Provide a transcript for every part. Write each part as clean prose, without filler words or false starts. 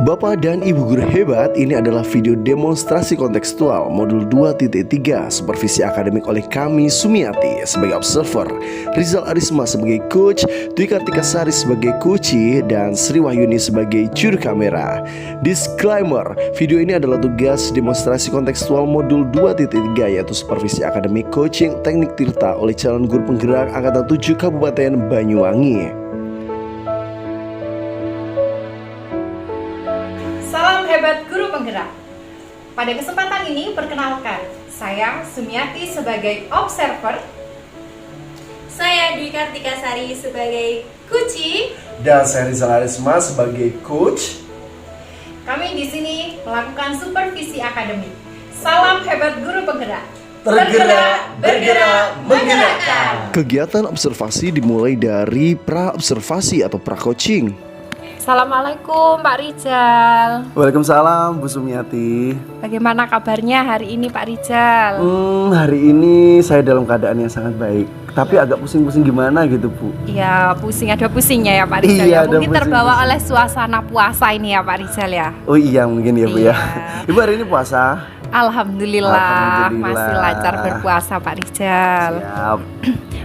Bapak dan Ibu guru hebat, ini adalah video demonstrasi kontekstual modul 2.3 supervisi akademik oleh kami Sumiati sebagai observer, Rizal Arisma sebagai coach, Dwi Kartika Sari sebagai coachee, dan Sri Wahyuni sebagai juru kamera. Disclaimer, video ini adalah tugas demonstrasi kontekstual modul 2.3 yaitu supervisi akademik coaching teknik Tirta oleh calon guru penggerak Angkatan 7 Kabupaten Banyuwangi. Salam hebat guru penggerak. Pada kesempatan ini perkenalkan, saya Sumiati sebagai observer, saya Dwi Kartika Sari sebagai coachee, Dan saya Rizal Arisma sebagai coach. kami di sini melakukan supervisi akademik. Salam hebat guru penggerak. Tergerak, bergerak, menggerakkan. Kegiatan observasi dimulai dari pra-observasi atau pra-coaching. Assalamualaikum Pak Rizal. Waalaikumsalam Bu Sumiati. Bagaimana kabarnya hari ini Pak Rizal? Hari ini saya dalam keadaan yang sangat baik, tapi agak pusing-pusing gimana gitu Bu. Ya pusing, ada pusingnya ya Pak Rizal. Iya, Ya. ada Mungkin terbawa pusing-pusing. oleh suasana puasa ini ya Pak Rizal ya. Oh iya mungkin ya Bu ya. Iya. Ibu hari ini puasa? Alhamdulillah, Alhamdulillah. masih lancar berpuasa Pak Rizal. Siap.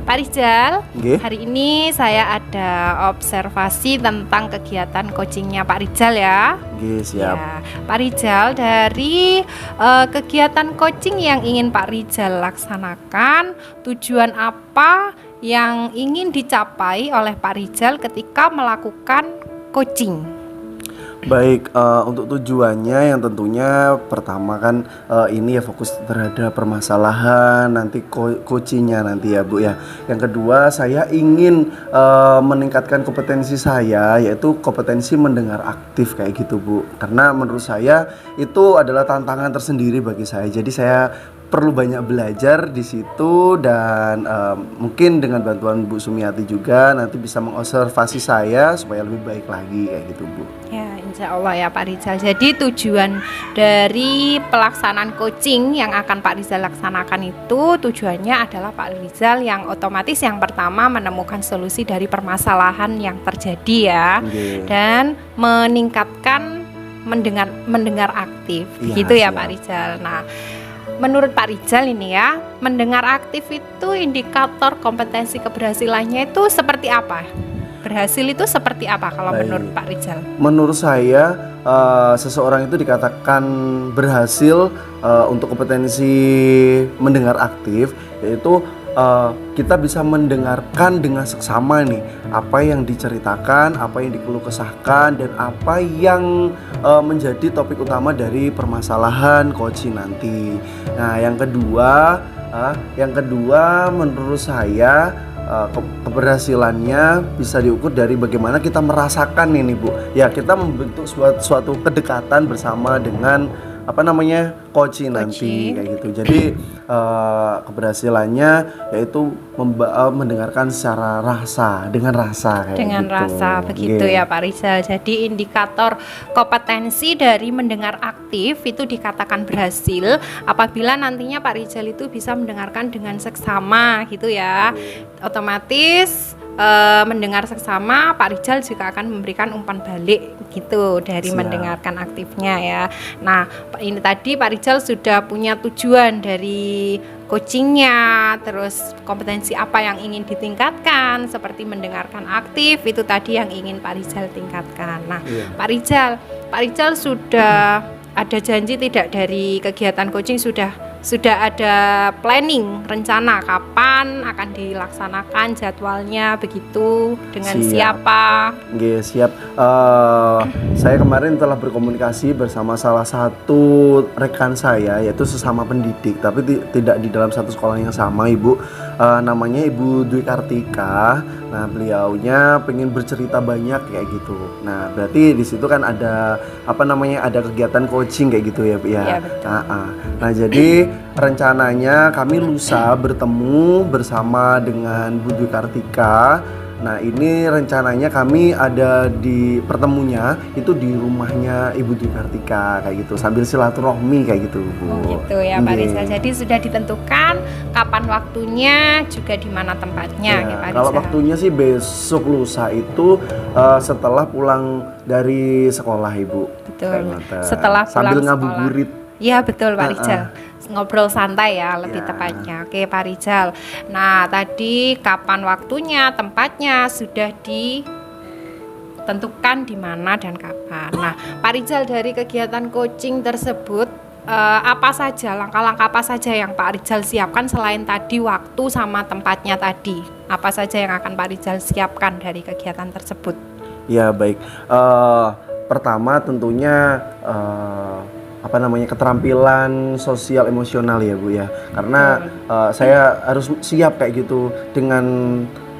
Pak Rizal, Nggih. hari ini saya ada observasi tentang kegiatan coachingnya Pak Rizal ya. Nggih, siap. Ya, Pak Rizal, dari kegiatan coaching yang ingin Pak Rizal laksanakan, tujuan apa yang ingin dicapai oleh Pak Rizal ketika melakukan coaching? Baik, untuk tujuannya yang tentunya pertama kan ini ya fokus terhadap permasalahan nanti coachingnya nanti ya Bu ya. Yang kedua saya ingin meningkatkan kompetensi saya, yaitu kompetensi mendengar aktif kayak gitu Bu. Karena menurut saya itu adalah tantangan tersendiri bagi saya. Jadi saya perlu banyak belajar di situ dan mungkin dengan bantuan Bu Sumiati juga nanti bisa mengobservasi saya supaya lebih baik lagi kayak gitu Bu. Ya, insya Allah ya Pak Rizal. Jadi tujuan dari pelaksanaan coaching yang akan Pak Rizal laksanakan itu tujuannya adalah Pak Rizal yang otomatis yang pertama menemukan solusi dari permasalahan yang terjadi ya. Oke. Dan meningkatkan mendengar aktif Iya, gitu ya siap. Pak Rizal. Nah, menurut Pak Rizal ini ya, mendengar aktif itu indikator kompetensi keberhasilannya itu seperti apa? Berhasil itu seperti apa kalau Baik. menurut Pak Rizal? Menurut saya seseorang itu dikatakan berhasil untuk kompetensi mendengar aktif, yaitu kita bisa mendengarkan dengan seksama nih apa yang diceritakan, apa yang dikeluh kesahkan, dan apa yang menjadi topik utama dari permasalahan coaching nanti. Nah, yang kedua menurut saya keberhasilannya bisa diukur dari bagaimana kita merasakan ini Bu. Ya, kita membentuk suatu kedekatan bersama dengan coaching nanti kayak gitu. Jadi keberhasilannya yaitu mendengarkan secara dengan rasa kayak Dengan gitu. rasa begitu Nggih. ya Pak Rizal. Jadi indikator kompetensi dari mendengar aktif itu dikatakan berhasil apabila nantinya Pak Rizal itu bisa mendengarkan dengan seksama gitu ya. Otomatis mendengar seksama, Pak Rizal juga akan memberikan umpan balik gitu dari Siap. mendengarkan aktifnya ya. Nah, ini tadi Pak Rizal sudah punya tujuan dari coachingnya, terus kompetensi apa yang ingin ditingkatkan, seperti mendengarkan aktif itu tadi yang ingin Pak Rizal tingkatkan. Nah, Iya. Pak Rizal sudah ada janji tidak dari kegiatan coaching, sudah ada planning rencana kapan akan dilaksanakan jadwalnya begitu dengan Siap. siapa? Nggih, siap. Saya kemarin telah berkomunikasi bersama salah satu rekan saya, yaitu sesama pendidik, tapi tidak di dalam satu sekolah yang sama, Ibu. Namanya Ibu Dwi Kartika. Nah, beliaunya pengen bercerita banyak kayak gitu. Nah, berarti di situ kan ada ada kegiatan coaching kayak gitu ya, Bu ya. Iya, betul. Nah, jadi rencananya kami lusa bertemu bersama dengan Bu Dwi Kartika Nah ini rencananya kami ada di pertemunya itu di rumahnya Ibu Dwi Kartika kayak gitu sambil silaturahmi kayak gitu Bu. Oh gitu ya Pak Nggih. Rizal. Jadi sudah ditentukan kapan waktunya juga di mana tempatnya Ya, ya Pak kalau Rizal. waktunya sih besok lusa itu setelah pulang dari sekolah Ibu. Betul. Kayak ngoten. Setelah pulang sambil sekolah. ngabuburit. Iya betul Pak Rizal. Ngobrol santai ya lebih Ya. tepatnya. Oke Pak Rizal. Nah tadi kapan waktunya, tempatnya sudah ditentukan di mana dan kapan. Nah Pak Rizal, dari kegiatan coaching tersebut apa saja, langkah-langkah apa saja yang Pak Rizal siapkan selain tadi waktu sama tempatnya tadi? Apa saja yang akan Pak Rizal siapkan dari kegiatan tersebut? Ya baik. Pertama tentunya apa namanya keterampilan sosial emosional ya Bu ya. Karena saya harus siap kayak gitu dengan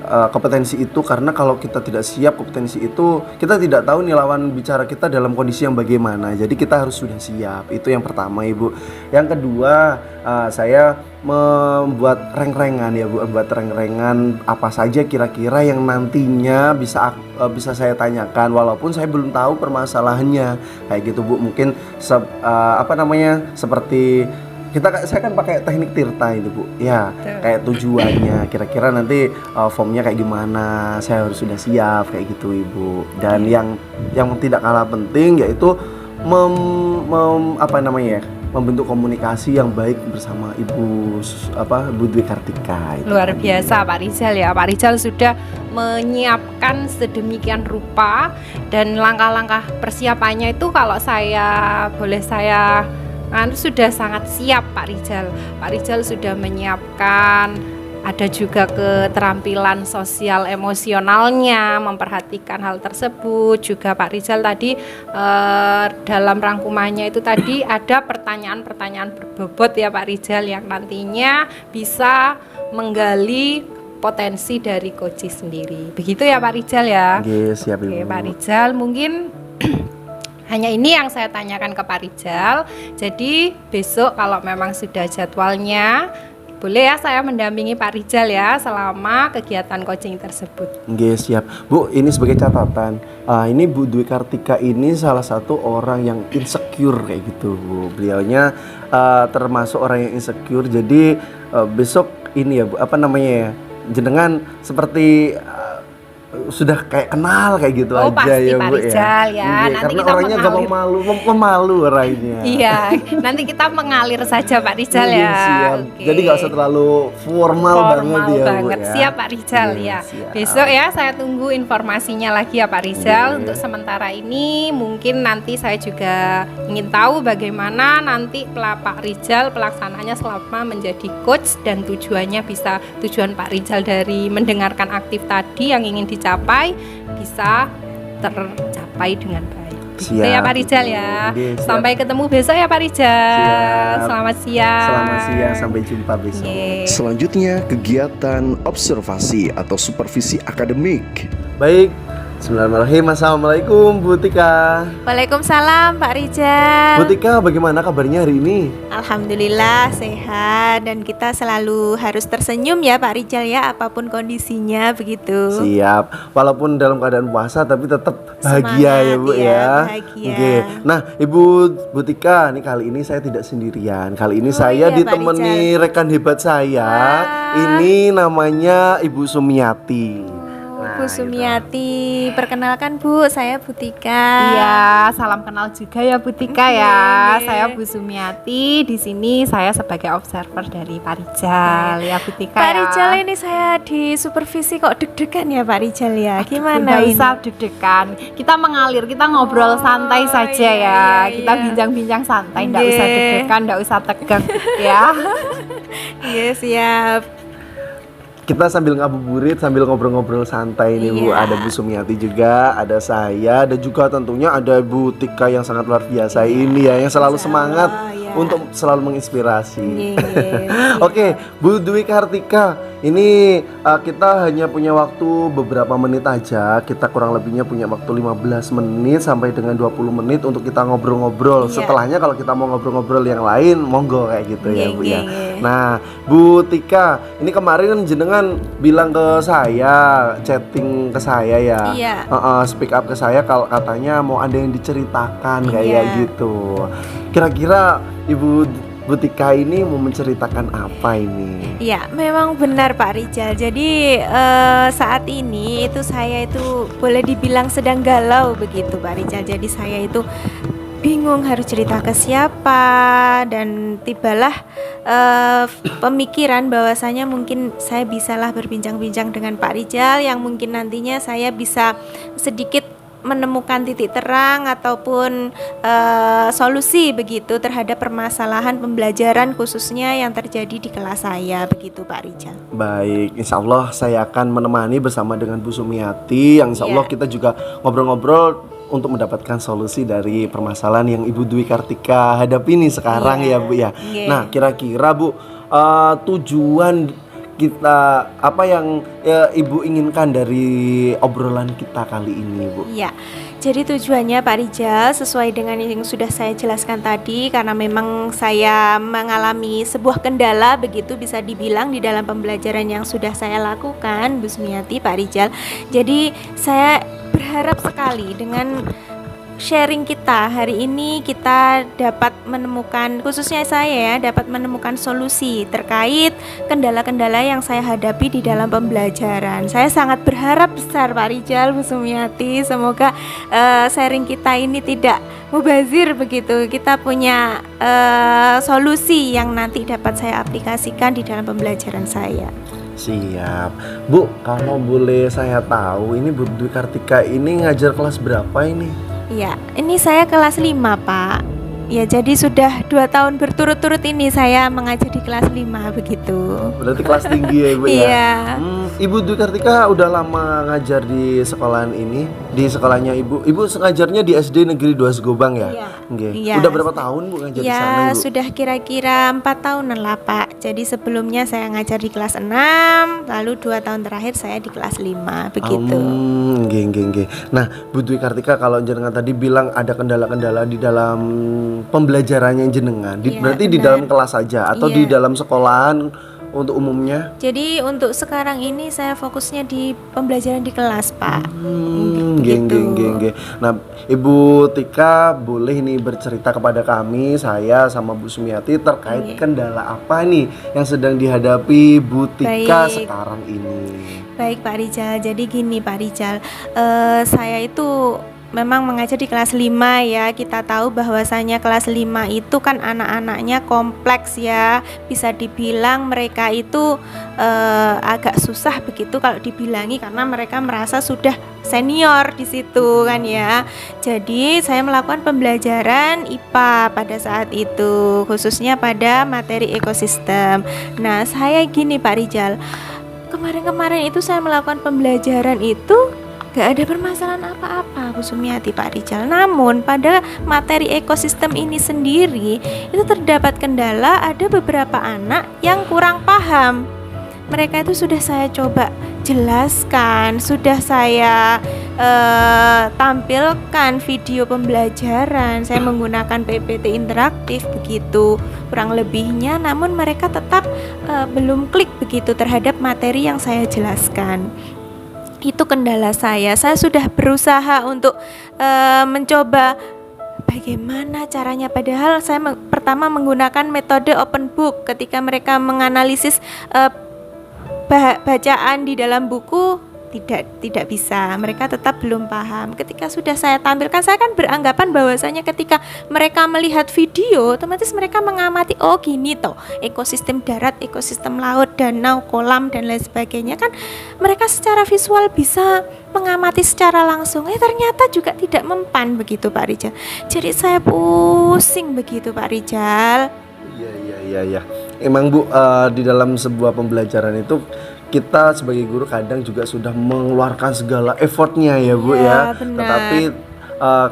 kompetensi itu, karena kalau kita tidak siap kompetensi itu kita tidak tahu nih lawan bicara kita dalam kondisi yang bagaimana. Jadi kita harus sudah siap. Itu yang pertama Ibu. Yang kedua saya membuat reng-rengan ya Bu, membuat reng-rengan apa saja kira-kira yang nantinya bisa saya tanyakan walaupun saya belum tahu permasalahannya kayak gitu Bu. Mungkin apa namanya seperti saya kan pakai teknik tirta itu Bu ya. Betul. Kayak tujuannya kira-kira nanti formnya kayak gimana, saya harus sudah siap kayak gitu Ibu. Dan yang tidak kalah penting yaitu apa namanya ya, membentuk komunikasi yang baik bersama Ibu Dwi Kartika itu. Luar biasa Pak Rizal ya. Pak Rizal sudah menyiapkan sedemikian rupa, dan langkah-langkah persiapannya itu kalau saya sudah sangat siap Pak Rizal. Pak Rizal sudah menyiapkan, ada juga keterampilan sosial emosionalnya, memperhatikan hal tersebut. Juga Pak Rizal tadi dalam rangkumannya itu tadi ada pertanyaan-pertanyaan berbobot ya Pak Rizal, yang nantinya bisa menggali potensi dari coach sendiri. Begitu ya Pak Rizal ya. Oke, siap Oke Ibu. Pak Rizal, mungkin hanya ini yang saya tanyakan ke Pak Rizal. Jadi besok kalau memang sudah jadwalnya, boleh ya saya mendampingi Pak Rizal ya selama kegiatan coaching tersebut. Oke, siap Bu. Ini sebagai catatan, ini Bu Dwi Kartika ini salah satu orang yang insecure kayak gitu Bu. Beliaunya termasuk orang yang insecure. Jadi besok ini ya Bu, apa namanya ya, jenengan seperti sudah kayak kenal kayak gitu Oh, aja pasti ya Pak Bu Rizal ya. Iya, Nanti karena kita orangnya gampang pemalu orangnya. Iya, nanti kita mengalir saja Pak Rizal Iya, ya. siap. Oke. Jadi nggak usah terlalu formal banget ya Bu banget. ya. Siap Pak Rizal Iya, ya. siap. Besok ya saya tunggu informasinya lagi ya Pak Rizal. Iya. Untuk sementara ini mungkin nanti saya juga ingin tahu bagaimana nanti Pak Rizal pelaksananya selama menjadi coach, dan tujuan Pak Rizal dari mendengarkan aktif tadi yang ingin dicapai bisa tercapai dengan baik. Begitu ya Siap, Pak Rizal Ibu. ya. Iya, siap. Sampai ketemu besok ya Pak Rizal. Siap. Selamat siang. Selamat siang, sampai jumpa besok. Yeay. Selanjutnya, kegiatan observasi atau supervisi akademik. Baik, bismillahirrahmanirrahim. Assalamualaikum Bu Tika. Waalaikumsalam Pak Rizal. Bu Tika, bagaimana kabarnya hari ini? Alhamdulillah sehat, dan kita selalu harus tersenyum ya Pak Rizal ya, apapun kondisinya begitu. Siap, walaupun dalam keadaan puasa tapi tetap bahagia Semangat ya Bu ya, ya. bahagia. Oke. Nah, Ibu Bu Tika, nih kali ini saya tidak sendirian. Kali ini iya, saya Pak ditemani rekan hebat saya. Wah. Ini namanya Ibu Sumiati. Bu Sumiati, perkenalkan Bu, saya Butika. Iya, salam kenal juga ya Bu Tika ya. Saya Bu Sumiati. Di sini saya sebagai observer dari Pak Rizal ya Bu Tika. Pak ya. Rizal, ini saya di supervisi kok deg-degan ya Pak Rizal ya. Gimana Nggak ini? usah deg-degan. Kita mengalir, kita ngobrol santai saja iya, ya. iya, Kita iya. bincang-bincang santai, nggak Nggih. usah deg-degan, nggak usah tegang ya. Iya siap. Kita sambil ngabuburit, sambil ngobrol-ngobrol santai nih Bu. Iya. Ada Bu Sumiati juga, ada saya, ada juga tentunya ada Bu Tika yang sangat luar biasa ini ya, yang selalu Insya semangat Allah, ya. untuk selalu menginspirasi. Iya. Oke, Bu Dwi Kartika, ini kita hanya punya waktu beberapa menit aja. Kita kurang lebihnya punya waktu 15 menit sampai dengan 20 menit untuk kita ngobrol-ngobrol. Iya. Setelahnya kalau kita mau ngobrol-ngobrol yang lain, monggo kayak gitu ya, Bu ya. Nggih. Nah, Bu Tika, ini kemarin kan jenengan bilang ke saya, chatting ke saya ya. Iya. Speak up ke saya kalau katanya mau ada yang diceritakan kayak Iya. gitu. Kira-kira Ibu Tika ini mau menceritakan apa ini? Ya, memang benar Pak Rijal. Jadi saat ini itu saya itu boleh dibilang sedang galau begitu Pak Rijal. Jadi saya itu bingung harus cerita ke siapa, dan tibalah pemikiran bahwasanya mungkin saya bisalah berbincang-bincang dengan Pak Rijal yang mungkin nantinya saya bisa sedikit menemukan titik terang ataupun solusi begitu terhadap permasalahan pembelajaran khususnya yang terjadi di kelas saya begitu Pak Rijal. Baik, insya Allah saya akan menemani bersama dengan Bu Sumiati, yang insya Allah Iya. kita juga ngobrol-ngobrol untuk mendapatkan solusi dari permasalahan yang Ibu Dwi Kartika hadapi nih sekarang Iya. ya Bu ya. Iya. Nah, kira-kira Bu, tujuan kita apa yang Ibu inginkan dari obrolan kita kali ini, Bu? Iya, jadi tujuannya Pak Rijal sesuai dengan yang sudah saya jelaskan tadi, karena memang saya mengalami sebuah kendala begitu bisa dibilang di dalam pembelajaran yang sudah saya lakukan, Bu Sumiati, Pak Rijal. Jadi saya berharap sekali dengan sharing kita hari ini kita dapat menemukan, khususnya saya ya, dapat menemukan solusi terkait kendala-kendala yang saya hadapi di dalam pembelajaran. Saya sangat berharap besar Pak Rijal, Bu Sumiati, semoga sharing kita ini tidak mubazir begitu. Kita punya solusi yang nanti dapat saya aplikasikan di dalam pembelajaran saya. Siap. Bu, kalau boleh saya tahu, ini Bu Dwi Kartika ini ngajar kelas berapa ini? Ya, ini saya kelas 5 Pak. Ya, jadi sudah 2 tahun berturut-turut ini saya mengajar di kelas 5 begitu. Berarti kelas tinggi ya, Bu ya? Iya. Ibu Dwi Kartika udah lama ngajar di sekolahan ini, di sekolahnya Ibu. Ibu ngajarnya di SD Negeri 2 Segobang ya? Iya. Nggih. Iya. Udah berapa tahun Bu ngajar di sana, Ya, Ibu? sudah kira-kira 4 tahunan lah Pak. Jadi sebelumnya saya ngajar di kelas 6, lalu 2 tahun terakhir saya di kelas 5 begitu. Nggih. Nah, Bu Dwi Kartika, kalau jenengan tadi bilang ada kendala-kendala di dalam pembelajarannya jenengan, Iya, berarti di benar. dalam kelas saja atau di Iya. dalam sekolahan untuk umumnya? Jadi untuk sekarang ini saya fokusnya di pembelajaran di kelas Pak. Geng. Gitu. Nah, Ibu Tika boleh nih bercerita kepada kami, saya sama Bu Sumiati terkait Iya. kendala apa nih yang sedang dihadapi Bu Tika Baik. sekarang ini. Baik Pak Rijal, jadi gini Pak Rijal, saya itu memang mengajar di kelas 5 ya. Kita tahu bahwasanya kelas 5 itu kan anak-anaknya kompleks ya. Bisa dibilang mereka itu agak susah begitu kalau dibilangi, karena mereka merasa sudah senior di situ kan ya. Jadi saya melakukan pembelajaran IPA pada saat itu, khususnya pada materi ekosistem. Nah, saya gini Pak Rijal, kemarin-kemarin itu saya melakukan pembelajaran itu gak ada permasalahan apa-apa Bu Sumiati, Pak Rijal. Namun pada materi ekosistem ini sendiri itu terdapat kendala, ada beberapa anak yang kurang paham. Mereka itu sudah saya coba jelaskan, sudah saya tampilkan video pembelajaran, saya menggunakan PPT interaktif begitu kurang lebihnya, namun mereka tetap belum klik begitu terhadap materi yang saya jelaskan. Itu kendala saya. Saya sudah berusaha untuk mencoba bagaimana caranya, padahal saya pertama menggunakan metode open book ketika mereka menganalisis bacaan di dalam buku. Tidak bisa, mereka tetap belum paham. Ketika sudah saya tampilkan, saya kan beranggapan bahwasanya ketika mereka melihat video, otomatis mereka mengamati, oh gini toh ekosistem darat, ekosistem laut, danau, kolam dan lain sebagainya, kan mereka secara visual bisa mengamati secara langsung. Ternyata juga tidak mempan begitu Pak Rijal. Jadi saya pusing begitu Pak Rijal. Iya. Emang Bu, di dalam sebuah pembelajaran itu kita sebagai guru kadang juga sudah mengeluarkan segala effortnya ya Bu ya. Benar. Tetapi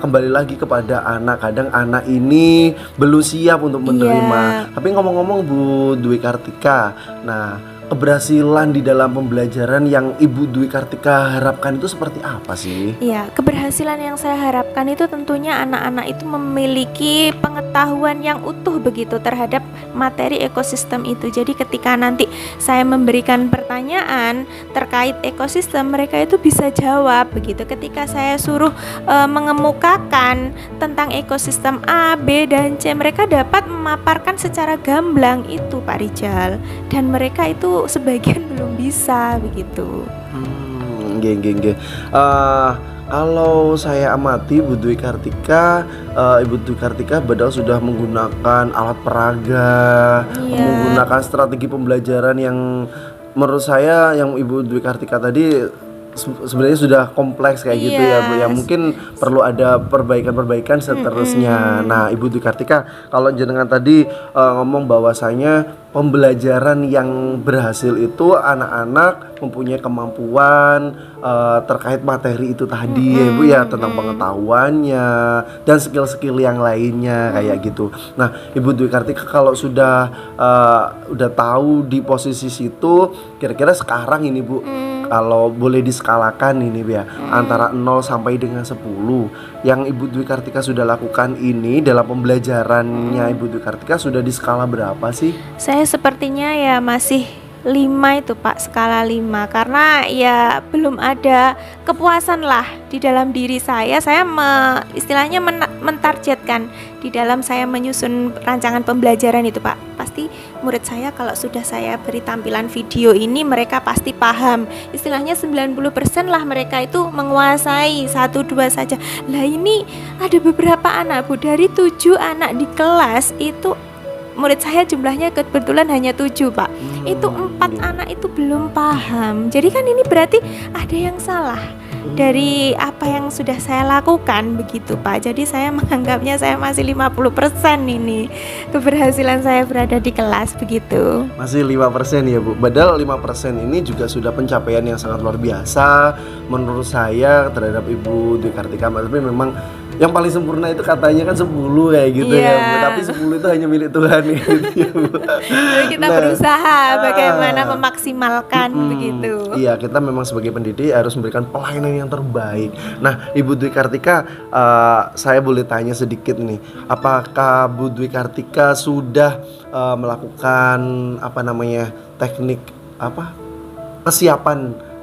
kembali lagi kepada anak, kadang anak ini belum siap untuk menerima. Iya. Tapi ngomong-ngomong Bu Dwi Kartika, nah keberhasilan di dalam pembelajaran yang Ibu Dwi Kartika harapkan itu seperti apa sih? Iya, keberhasilan yang saya harapkan itu tentunya anak-anak itu memiliki pengetahuan yang utuh begitu terhadap materi ekosistem itu. Jadi ketika nanti saya memberikan pertanyaan terkait ekosistem, mereka itu bisa jawab begitu. Ketika saya suruh mengemukakan tentang ekosistem A, B, dan C, mereka dapat memaparkan secara gamblang itu Pak Rijal. Dan mereka itu sebagian belum bisa begitu. Nggih. Kalau saya amati Ibu Dwi Kartika, Ibu Dwi Kartika padahal sudah menggunakan alat peraga, Iya. menggunakan strategi pembelajaran yang menurut saya yang Ibu Dwi Kartika tadi sebenarnya sudah kompleks kayak gitu ya Bu, ya mungkin perlu ada perbaikan seterusnya. Nah Ibu Dwi Kartika, kalau jenengan tadi ngomong bahwasanya pembelajaran yang berhasil itu anak-anak mempunyai kemampuan terkait materi itu tadi ya Bu ya, tentang pengetahuannya dan skill-skill yang lainnya kayak gitu. Nah Ibu Dwi Kartika kalau sudah udah tahu di posisi situ, kira-kira sekarang ini Bu, kalau boleh diskalakan ini ya, antara 0 sampai dengan 10, yang Ibu Dwi Kartika sudah lakukan ini dalam pembelajarannya Ibu Dwi Kartika sudah di skala berapa sih? Saya sepertinya ya masih 5 itu Pak, skala 5, karena ya belum ada kepuasan lah di dalam diri saya istilahnya mentargetkan di dalam saya menyusun rancangan pembelajaran itu Pak. Pasti murid saya kalau sudah saya beri tampilan video ini mereka pasti paham, istilahnya 90% lah mereka itu menguasai, 1-2 saja. Lah ini ada beberapa anak Bu, dari 7 anak di kelas itu murid saya jumlahnya kebetulan hanya 7 Pak. Itu 4 anak itu belum paham. Jadi kan ini berarti ada yang salah dari apa yang sudah saya lakukan begitu Pak. Jadi saya menganggapnya saya masih 50% ini keberhasilan saya berada di kelas begitu. Masih 5% ya Bu. Padahal 5% ini juga sudah pencapaian yang sangat luar biasa menurut saya terhadap Ibu Dwi Kartika. Tapi memang yang paling sempurna itu katanya kan 10 kayak gitu ya Bu. Tapi 10 itu hanya milik Tuhan gitu ya Bu. Jadi kita berusaha bagaimana memaksimalkan begitu. Iya, kita memang sebagai pendidik harus memberikan pelayanan yang terbaik. Nah, Ibu Dwi Kartika, saya boleh tanya sedikit nih, apakah Bu Dwi Kartika sudah melakukan teknik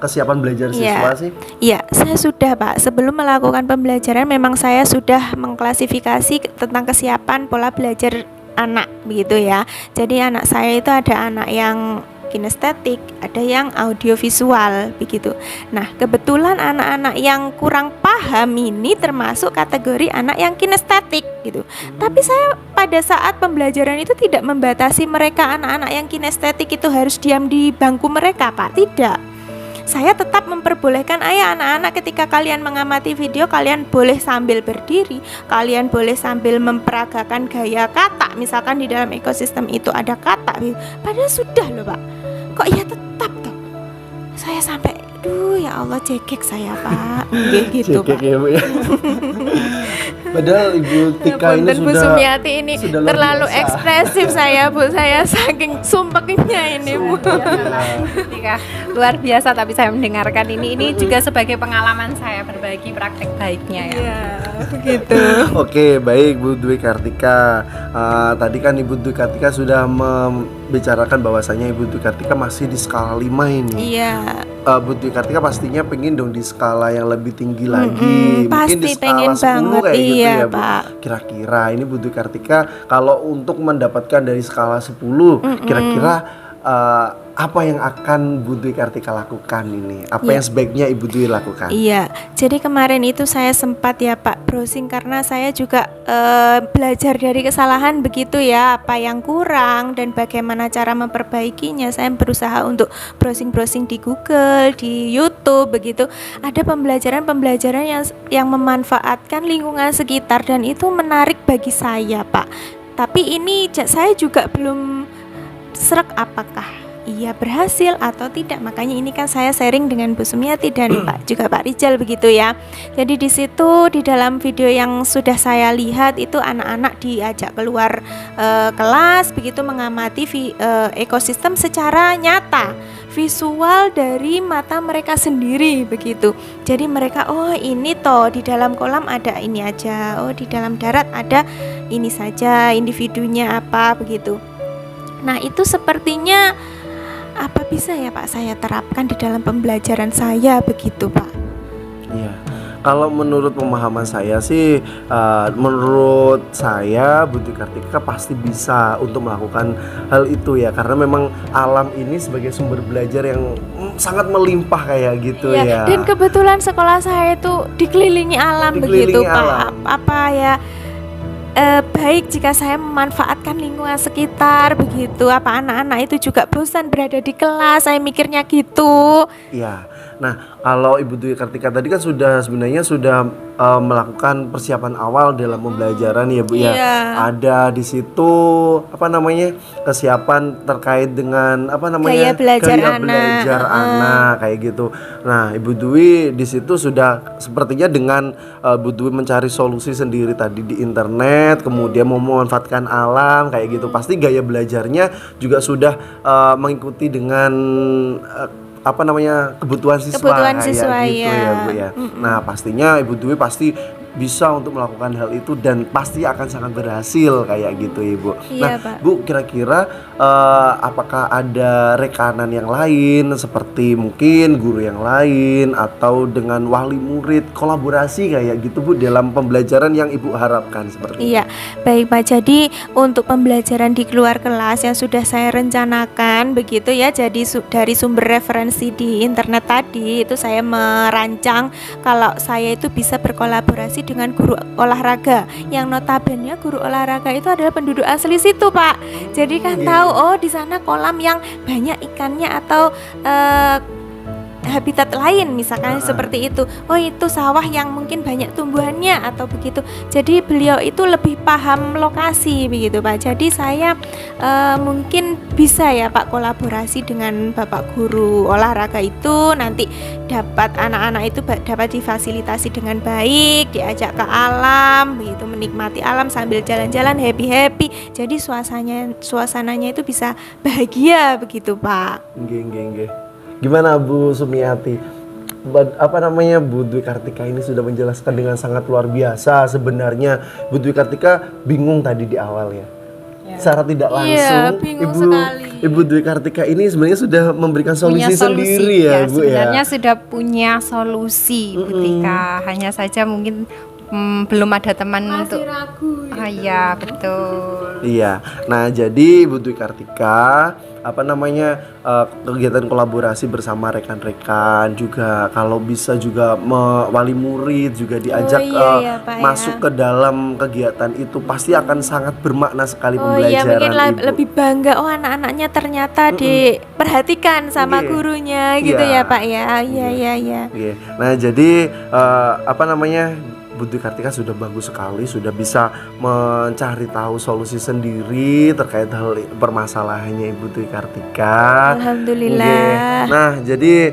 kesiapan belajar siswa sih? Iya, saya sudah Pak. Sebelum melakukan pembelajaran memang saya sudah mengklasifikasi tentang kesiapan pola belajar anak begitu ya. Jadi anak saya itu ada anak yang kinestetik, ada yang audiovisual begitu. Nah, kebetulan anak-anak yang kurang paham ini termasuk kategori anak yang kinestetik gitu. Tapi saya pada saat pembelajaran itu tidak membatasi mereka, anak-anak yang kinestetik itu harus diam di bangku mereka Pak. Tidak. Saya tetap memperbolehkan, ayo anak-anak ketika kalian mengamati video, kalian boleh sambil berdiri, kalian boleh sambil memperagakan gaya kata. Misalkan di dalam ekosistem itu ada kata, padahal sudah loh Pak, kok ya tetap toh. Saya sampai, aduh ya Allah, cekek saya Pak. Gitu Cekek Pak ya Bu ya. Padahal Ibu Tika ini Bu sudah Sumiati ini sudah luar terlalu biasa. ekspresif saya Bu, saya saking sumpeknya ini Bu. Ketika luar biasa, tapi saya mendengarkan ini juga sebagai pengalaman saya berbagi praktek baiknya ya. Iya, begitu. Oke, baik Bu Dwi Kartika. Tadi kan Ibu Dwi Kartika sudah membicarakan bahwasanya Ibu Dwi Kartika masih di skala 5 ini. Iya. Bu Dwi Kartika pastinya pengen dong di skala yang lebih tinggi lagi. Mungkin pasti di skala pengen 10 banget, kayak gitu iya, ya Bu. Pak. Kira-kira ini Bu Dwi Kartika kalau untuk mendapatkan dari skala 10, kira-kira apa yang akan Bu Dwi Kartika lakukan ini? Apa yang sebaiknya Ibu Dwi lakukan? Iya, jadi kemarin itu saya sempat ya Pak browsing, karena saya juga belajar dari kesalahan begitu ya, apa yang kurang dan bagaimana cara memperbaikinya. Saya berusaha untuk browsing-browsing di Google, di YouTube begitu. Ada pembelajaran-pembelajaran yang memanfaatkan lingkungan sekitar dan itu menarik bagi saya Pak. Tapi ini saya juga belum serak apakah iya berhasil atau tidak. Makanya ini kan saya sharing dengan Bu Sumiati dan Pak Rijal begitu ya. Jadi di situ di dalam video yang sudah saya lihat itu anak-anak diajak keluar kelas begitu mengamati ekosistem secara nyata, visual dari mata mereka sendiri begitu. Jadi mereka oh ini toh di dalam kolam ada ini aja, oh di dalam darat ada ini saja, individunya apa begitu. Nah itu sepertinya apa bisa ya Pak saya terapkan di dalam pembelajaran saya begitu Pak? Iya. Kalau menurut pemahaman saya sih, menurut saya Bu Dwi Kartika pasti bisa untuk melakukan hal itu ya, karena memang alam ini sebagai sumber belajar yang sangat melimpah kayak gitu ya. Dan kebetulan sekolah saya itu dikelilingi alam begitu Pak. Apa ya? Baik jika saya memanfaatkan lingkungan sekitar begitu. Apa anak-anak itu juga bosan berada di kelas? Saya mikirnya gitu. Iya. Nah, kalau Ibu Dwi Kartika tadi kan sebenarnya sudah melakukan persiapan awal dalam pembelajaran ya Bu ya. Ada di situ kesiapan terkait dengan gaya belajar anak kayak gitu. Nah, Ibu Dwi di situ sudah sepertinya dengan Bu Dwi mencari solusi sendiri tadi di internet, kemudian memanfaatkan alam kayak gitu. Pasti gaya belajarnya juga sudah mengikuti dengan kebutuhan siswa gitu ya Bu ya. Nah pastinya Ibu Dwi pasti bisa untuk melakukan hal itu dan pasti akan sangat berhasil kayak gitu Ibu. Iya, Nah Pak. Bu kira-kira apakah ada rekanan yang lain seperti mungkin guru yang lain atau dengan wali murid kolaborasi kayak gitu Bu dalam pembelajaran yang Ibu harapkan seperti itu? Iya, baik Pak. Jadi untuk pembelajaran di luar kelas yang sudah saya rencanakan begitu ya. Jadi dari sumber referensi di internet tadi itu saya merancang kalau saya itu bisa berkolaborasi dengan guru olahraga yang notabene guru olahraga itu adalah penduduk asli situ Pak. Jadi kan tahu oh di sana kolam yang banyak ikannya atau habitat lain misalkan seperti itu. Oh itu sawah yang mungkin banyak tumbuhannya atau begitu. Jadi beliau itu lebih paham lokasi begitu Pak. Jadi saya mungkin bisa ya Pak kolaborasi dengan Bapak guru olahraga itu, nanti dapat anak-anak itu dapat difasilitasi dengan baik, diajak ke alam begitu, menikmati alam sambil jalan-jalan happy. Jadi suasananya itu bisa bahagia begitu Pak. Nggih. Gimana Bu Sumiati? Bu Dwi Kartika ini sudah menjelaskan dengan sangat luar biasa. Sebenarnya Bu Dwi Kartika bingung tadi di awal ya. Secara tidak langsung Ibu Dwi Kartika ini sebenarnya sudah memberikan solusi sendiri ya Bu ya. Sebenarnya sudah punya solusi Bu Tika. Hanya saja mungkin belum ada teman untuk ragu. Iya, betul. Iya. Nah, jadi Ibu Dwi Kartika kegiatan kolaborasi bersama rekan-rekan juga, kalau bisa juga wali murid juga diajak Pak, masuk ke dalam kegiatan itu, pasti akan sangat bermakna sekali pembelajaran mungkin Ibu. lebih bangga anak-anaknya ternyata diperhatikan sama gurunya gitu ya Pak ya. Iya. Nah, jadi Bu Dwi Kartika sudah bagus sekali, sudah bisa mencari tahu solusi sendiri terkait hal permasalahannya Ibu Dwi Kartika. Alhamdulillah. Nah, jadi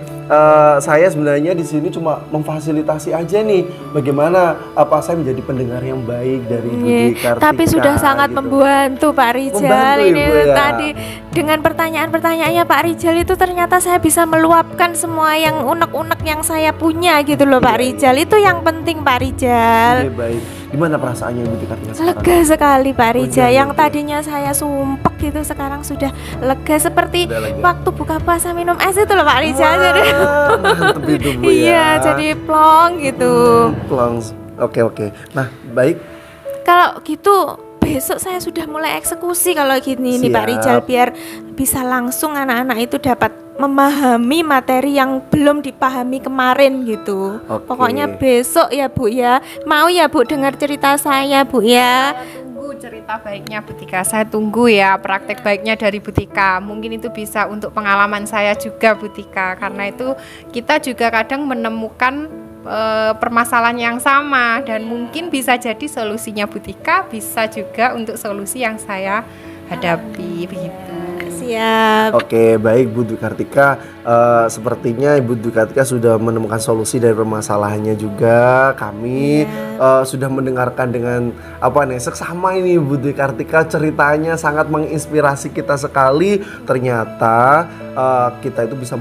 saya sebenarnya di sini cuma memfasilitasi aja nih bagaimana saya menjadi pendengar yang baik dari Ibu Dwi Kartika. Tapi sudah sangat membantu Pak Rijal. Membantu, ini Ibu, ya. Tadi dengan pertanyaan-pertanyaannya Pak Rijal itu ternyata saya bisa meluapkan semua yang unek-unek yang saya punya gitu loh Pak Rijal. Itu yang penting Pak Rijal. Oke, baik. Gimana perasaannya Ibu Dwi Kartika sekarang? Lega sekali Pak Rijal. Yang Ibu. tadinya saya sumpek gitu sekarang sudah lega seperti Sudah lega. waktu buka puasa minum es itu loh Pak Rijal. Jadi Mantep itu Bu ya. iya, jadi plong gitu. Plong. Oke. Nah, baik. Kalau gitu besok saya sudah mulai eksekusi kalau gini nih Pak Siap. Rijal, biar bisa langsung anak-anak itu dapat memahami materi yang belum dipahami kemarin gitu. Oke. Pokoknya besok ya Bu ya. Mau ya Bu dengar cerita saya Bu ya. Tunggu cerita baiknya Bu Tika. Saya tunggu ya praktek baiknya dari Bu Tika. Mungkin itu bisa untuk pengalaman saya juga Bu Tika. Karena itu kita juga kadang menemukan permasalahan yang sama, dan mungkin bisa jadi solusinya Bu Tika bisa juga untuk solusi yang saya hadapi begitu. Siap. Oke, baik Bu Dwi Kartika. Sepertinya Ibu Dwi Kartika sudah menemukan solusi dari permasalahannya juga. Kami sudah mendengarkan dengan seksama ini Bu Dwi Kartika, ceritanya sangat menginspirasi kita sekali. Ternyata kita itu bisa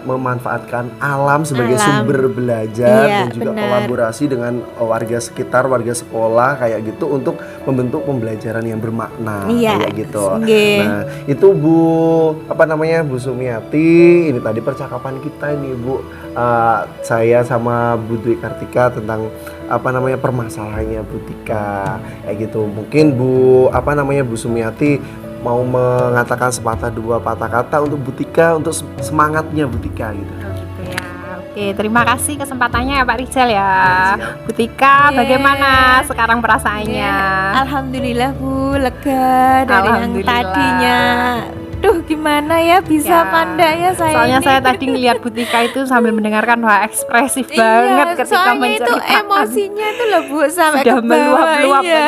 memanfaatkan alam sebagai sumber belajar dan juga kolaborasi dengan warga sekitar, warga sekolah kayak gitu untuk membentuk pembelajaran yang bermakna kayak gitu. Nah, itu Bu Bu Sumiati, ini tadi percakapan kita ini Bu, saya sama Bu Dwi Kartika tentang permasalahannya Bu Tika kayak gitu. Mungkin Bu Sumiati mau mengatakan sepatah dua patah kata untuk Bu Tika, untuk semangatnya Bu Tika gitu. Oke, terima kasih kesempatannya ya Pak Rijal ya. Bu Tika, bagaimana sekarang perasaannya? Alhamdulillah Bu, lega dari yang tadinya. Duh, gimana ya bisa pandai ya saya. Soalnya ini. saya tadi ngelihat Bu Tika itu sambil mendengarkan, wah ekspresif banget ketika menceritakan. Itu emosinya itu loh Bu sampai sudah ke bawah. meluap-luap ya.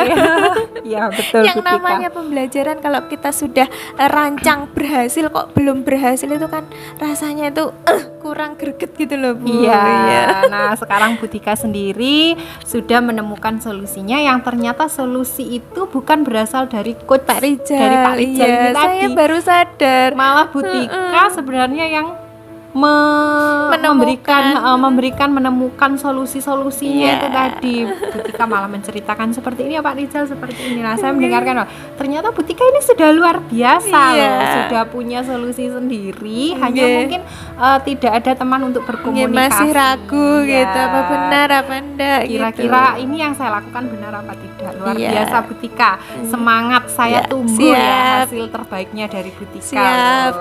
Ya betul Yang Bu Tika. namanya pembelajaran kalau kita sudah rancang berhasil kok belum berhasil itu kan rasanya itu kurang greget gitu loh Bu. Iya. Nah, sekarang Bu Tika sendiri sudah menemukan solusinya yang ternyata solusi itu bukan berasal dari coach Pak Rijal. dari Pak Rijal ini tadi. Saya baru sadar. Malah Bu Tika sebenarnya yang menemukan solusi-solusinya itu tadi. Bu Tika malah menceritakan seperti ini ya Pak Rijal, seperti ini. Nah, saya mendengarkan, ternyata Bu Tika ini sudah luar biasa loh, sudah punya solusi sendiri. Hanya mungkin tidak ada teman untuk berkomunikasi. Masih ragu gitu, apa benar apa enggak. Kira-kira ini yang saya lakukan benar apa tidak. Luar biasa Bu Tika. Semangat, saya tunggu ya hasil terbaiknya dari Bu Tika. Siap.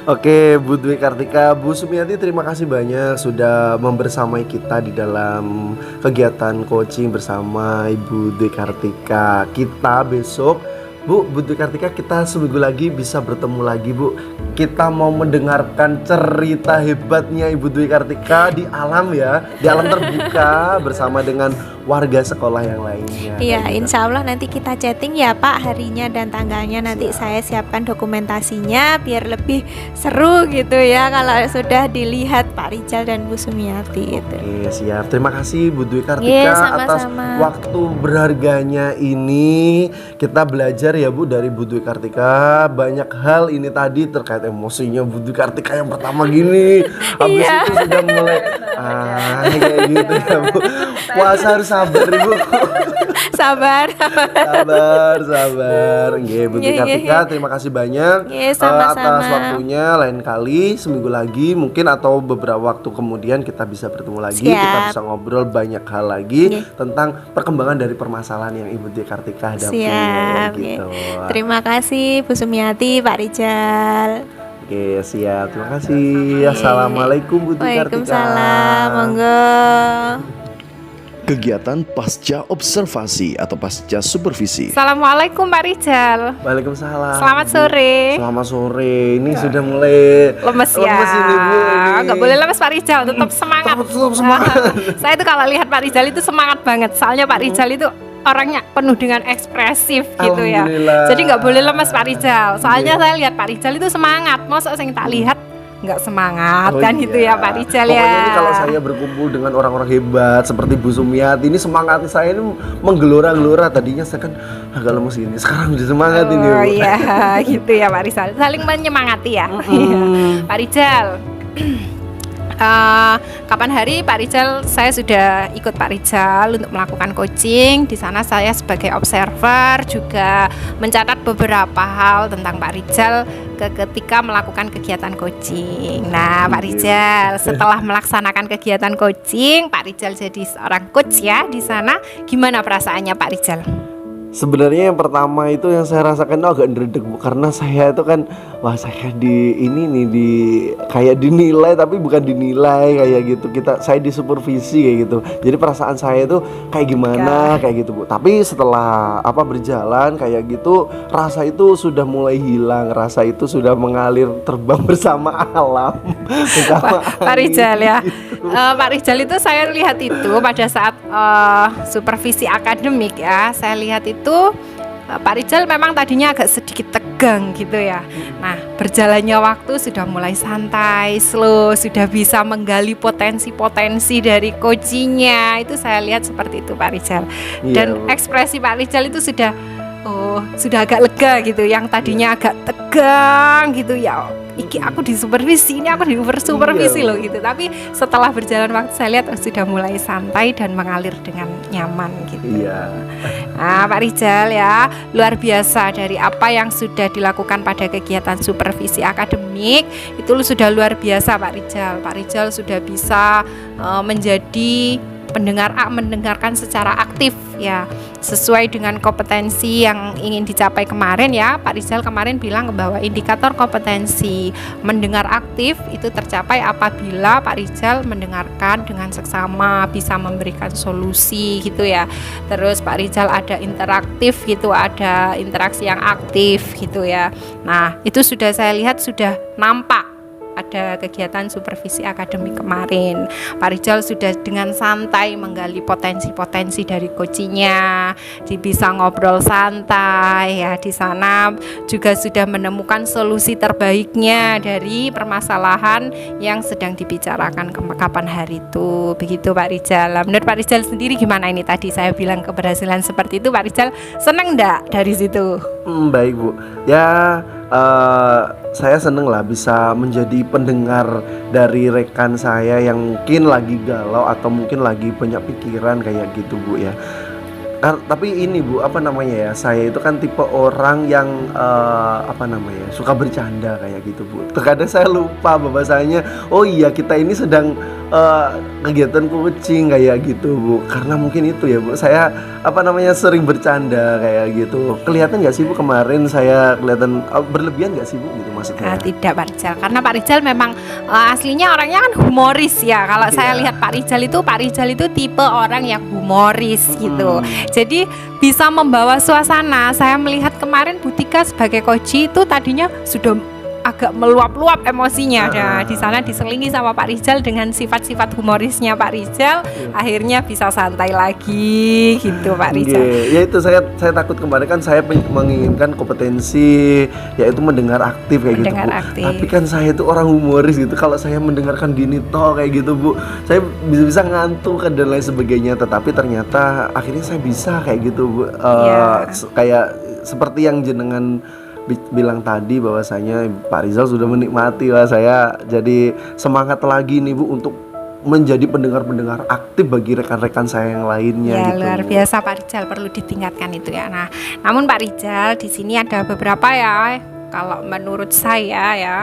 Oke, Bu Dwi Kartika, Bu Sumiati, terima kasih banyak sudah membersamai kita di dalam kegiatan coaching bersama Ibu Dwi Kartika. Kita besok Bu Dwi Kartika, kita seminggu lagi bisa bertemu lagi Bu. Kita mau mendengarkan cerita hebatnya Ibu Dwi Kartika di alam ya, di alam terbuka bersama dengan warga sekolah yang lainnya. Iya, insya Allah nanti kita chatting ya Pak harinya dan tanggalnya. Nanti saya siapkan dokumentasinya biar lebih seru gitu ya kalau sudah dilihat Pak Rijal dan Bu Sumiati itu. Oke, siap. Terima kasih Bu Dwi Kartika atas waktu berharganya ini. Kita belajar ya Bu dari Bu Dwi Kartika banyak hal ini tadi terkait emosinya Bu Dwi Kartika yang pertama gini. Habis itu sudah mulai kayak gitu ya Bu. Puasa harus sabar Ibu. Sabar. Nggih, Bu Dwi Kartika, terima kasih banyak atas waktunya. Lain kali seminggu lagi mungkin atau beberapa waktu kemudian kita bisa bertemu lagi. Kita bisa ngobrol banyak hal lagi tentang perkembangan dari permasalahan yang Ibu Dwi Kartika hadapi. Gitu. Terima kasih Bu Sumiati, Pak Rijal. Oke, siap. Terima kasih. Assalamualaikum Bu Dwi Kartika. Waalaikumsalam. Monggo. Kegiatan pasca observasi atau pasca supervisi. Assalamualaikum Pak Rijal. Waalaikumsalam. Selamat sore. Selamat sore. Ini sudah mulai lemes ya. Lemes ini Bu. Nggak boleh lemes Pak Rijal, tetap semangat. Tetap semangat. Saya itu kalau lihat Pak Rijal itu semangat banget. Soalnya Pak Rijal itu orangnya penuh dengan ekspresif gitu ya. Jadi nggak boleh lemes Pak Rijal. Soalnya saya lihat Pak Rijal itu semangat. Masa yang tak lihat nggak semangat gitu ya Pak Rijal ya. Pokoknya ini kalau saya berkumpul dengan orang-orang hebat seperti Bu Sumiati, ini semangat saya ini menggelora-gelora. Tadinya saya kan agak lemes ini, sekarang udah semangat ini Bu. Oh iya gitu ya Pak Rijal, saling menyemangati ya. Pak Rijal, kapan hari Pak Rijal, saya sudah ikut Pak Rijal untuk melakukan coaching. Di sana saya sebagai observer juga mencatat beberapa hal tentang Pak Rijal ketika melakukan kegiatan coaching. Nah, Pak Rijal, setelah melaksanakan kegiatan coaching, Pak Rijal jadi seorang coach ya di sana. Gimana perasaannya Pak Rijal? Sebenarnya yang pertama itu yang saya rasakan agak ndredeg Bu, karena saya itu kan saya kayak dinilai tapi bukan dinilai kayak gitu. Saya disupervisi kayak gitu. Jadi perasaan saya itu kayak gimana kayak gitu Bu. Tapi setelah berjalan kayak gitu, rasa itu sudah mulai hilang, rasa itu sudah mengalir terbang bersama alam. Pak Rijal ya. Gitu. Pak Rijal itu saya lihat itu pada saat supervisi akademik ya. Saya lihat itu Pak Rijal memang tadinya agak sedikit tegang gitu ya. Nah, berjalannya waktu sudah mulai santai, slow, sudah bisa menggali potensi-potensi dari coachingnya. Itu saya lihat seperti itu Pak Rijal. Dan Bu. ekspresi Pak Rijal itu sudah agak lega gitu. Yang tadinya agak tegang gitu ya. Iki aku di supervisi, ini aku di supervisi loh gitu. Tapi setelah berjalan waktu saya lihat sudah mulai santai dan mengalir dengan nyaman gitu. Iya. Nah, Pak Rijal ya, luar biasa dari apa yang sudah dilakukan pada kegiatan supervisi akademik itu sudah luar biasa Pak Rijal. Pak Rijal sudah bisa menjadi mendengarkan secara aktif ya, sesuai dengan kompetensi yang ingin dicapai kemarin ya. Pak Rijal kemarin bilang bahwa indikator kompetensi mendengar aktif itu tercapai apabila Pak Rijal mendengarkan dengan seksama, bisa memberikan solusi gitu ya. Terus Pak Rijal ada interaktif gitu, ada interaksi yang aktif gitu ya. Nah, itu sudah saya lihat sudah nampak ada kegiatan supervisi akademik kemarin. Pak Rijal sudah dengan santai menggali potensi-potensi dari coachingnya, bisa ngobrol santai ya di sana, juga sudah menemukan solusi terbaiknya dari permasalahan yang sedang dibicarakan kapan hari itu. Begitu Pak Rijal. Menurut Pak Rijal sendiri gimana ini tadi saya bilang keberhasilan seperti itu, Pak Rijal seneng enggak dari situ? Baik Bu. Ya, saya seneng lah bisa menjadi pendengar dari rekan saya yang mungkin lagi galau atau mungkin lagi banyak pikiran kayak gitu Bu ya. Tapi ini Bu, apa namanya ya, saya itu kan tipe orang yang suka bercanda kayak gitu Bu. Terkadang saya lupa bahwasanya oh iya kita ini sedang kegiatan coaching kayak gitu Bu. Karena mungkin itu ya Bu, saya sering bercanda kayak gitu. Kelihatan nggak sih Bu kemarin saya kelihatan berlebihan nggak sih Bu gitu maksudnya? Tidak Pak Rijal, karena Pak Rijal memang aslinya orangnya kan humoris ya. Kalau saya lihat Pak Rijal itu tipe orang yang humoris gitu. Jadi bisa membawa suasana. Saya melihat kemarin Bu Tika sebagai coach itu tadinya sudah agak meluap-luap emosinya. Nah, di sana diselingi sama Pak Rijal dengan sifat-sifat humorisnya Pak Rijal, akhirnya bisa santai lagi gitu Pak Rijal. Ya itu saya takut kemarin kan saya menginginkan kompetensi yaitu mendengar aktif kayak gitu Bu. Aktif. Tapi kan saya itu orang humoris gitu. Kalau saya mendengarkan gini toh kayak gitu Bu, saya bisa ngantuk dan lain sebagainya. Tetapi ternyata akhirnya saya bisa kayak gitu Bu. Kayak seperti yang jenengan bilang tadi bahwasanya Pak Rijal sudah menikmati lah, saya jadi semangat lagi nih Bu untuk menjadi pendengar-pendengar aktif bagi rekan-rekan saya yang lainnya ya, gitu. Luar biasa Pak Rijal, perlu ditingkatkan itu ya. Nah, namun Pak Rijal di sini ada beberapa ya, kalau menurut saya ya,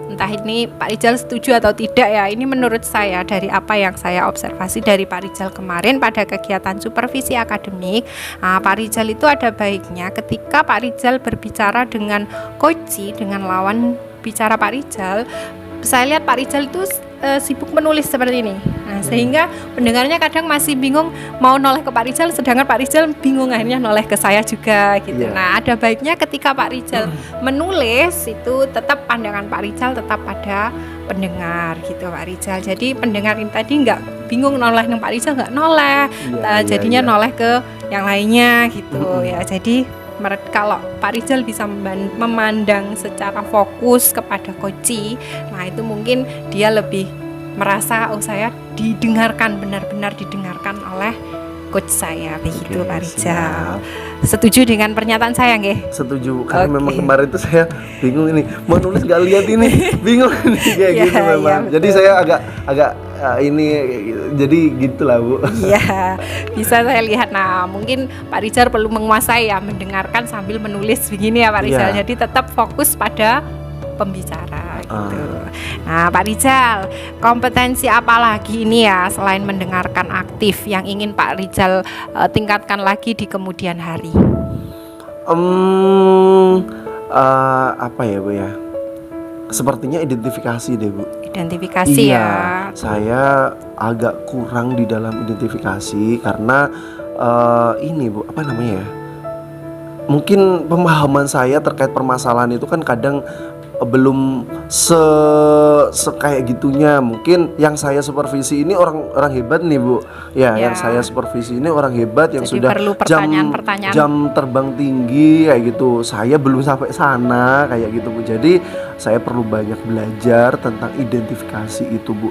entah ini Pak Rijal setuju atau tidak ya, ini menurut saya dari apa yang saya observasi dari Pak Rijal kemarin pada kegiatan supervisi akademik. Pak Rijal itu ada baiknya ketika Pak Rijal berbicara dengan coach, dengan lawan bicara Pak Rijal, saya lihat Pak Rijal itu sibuk menulis seperti ini. Nah, sehingga pendengarnya kadang masih bingung mau noleh ke Pak Rijal, sedangkan Pak Rijal bingung akhirnya noleh ke saya juga gitu. Nah, ada baiknya ketika Pak Rijal menulis itu tetap pandangan Pak Rijal tetap pada pendengar gitu Pak Rijal. Jadi pendengar ini tadi nggak bingung noleh ke Pak Rijal, nggak noleh, jadinya noleh ke yang lainnya gitu ya. Jadi kalau Pak Rijal bisa memandang secara fokus kepada coach, nah itu mungkin dia lebih merasa saya didengarkan, benar-benar didengarkan oleh coach saya begitu. Pak Rijal setuju dengan pernyataan saya nggih? Setuju, karena memang kemarin itu saya bingung ini mau nulis gak lihat ini bingung ini kayak gitu memang. Jadi saya agak ini jadi gitulah Bu. Iya, bisa saya lihat. Nah, mungkin Pak Rijal perlu menguasai ya, mendengarkan sambil menulis begini ya Pak Rijal. Jadi tetap fokus pada pembicara gitu. Nah, Pak Rijal, kompetensi apa lagi ini ya selain mendengarkan aktif yang ingin Pak Rijal tingkatkan lagi di kemudian hari? Apa ya Bu ya? Sepertinya identifikasi deh Bu. Identifikasi ya. Saya agak kurang di dalam identifikasi karena ini Bu, apa namanya ya? Mungkin pemahaman saya terkait permasalahan itu kan kadang belum kayak gitunya. Mungkin yang saya supervisi ini orang hebat nih Bu. Ya, Ya. yang saya supervisi ini orang hebat yang Jadi sudah perlu pertanyaan-pertanyaan. jam terbang tinggi kayak gitu. Saya belum sampai sana kayak gitu Bu. Jadi saya perlu banyak belajar tentang identifikasi itu Bu.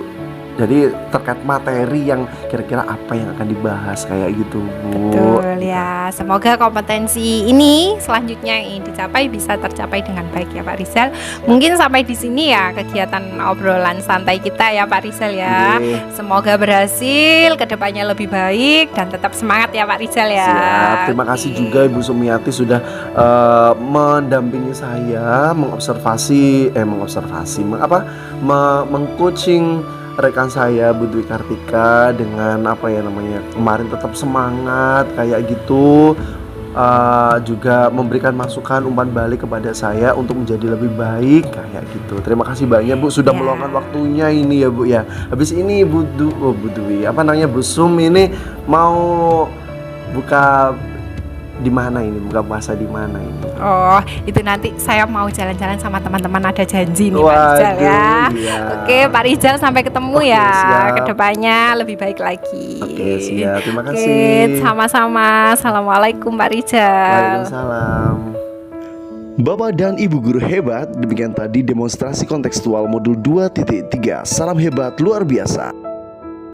Jadi terkait materi yang kira-kira apa yang akan dibahas kayak gitu Bu. Betul ya, semoga kompetensi ini selanjutnya yang ingin dicapai bisa tercapai dengan baik ya Pak Rizal. Mungkin sampai di sini ya kegiatan obrolan santai kita ya Pak Rizal ya. Oke. Semoga berhasil, kedepannya lebih baik dan tetap semangat ya Pak Rizal ya. Siap. Terima kasih Oke. juga Ibu Sumiati sudah mendampingi saya, mengcoaching rekan saya Bu Dwi Kartika dengan kemarin tetap semangat kayak gitu. Juga memberikan masukan umpan balik kepada saya untuk menjadi lebih baik kayak gitu. Terima kasih banyak Bu sudah Ya. meluangkan waktunya ini ya Bu ya. Habis ini Bu Dwi Bu Sum ini mau buka di mana ini? Buka puasa di mana ini? Oh, itu nanti saya mau jalan-jalan sama teman-teman, ada janji nih Pak Rizal ya. Waduh, iya. Oke, Pak Rizal sampai ketemu Oke, ya. siap. Kedepannya lebih baik lagi. Oke, siap. Terima Oke, kasih. sama-sama. Assalamualaikum Pak Rizal. Waalaikumsalam. Bapak dan Ibu guru hebat, demikian tadi demonstrasi kontekstual modul 2.3. Salam hebat luar biasa.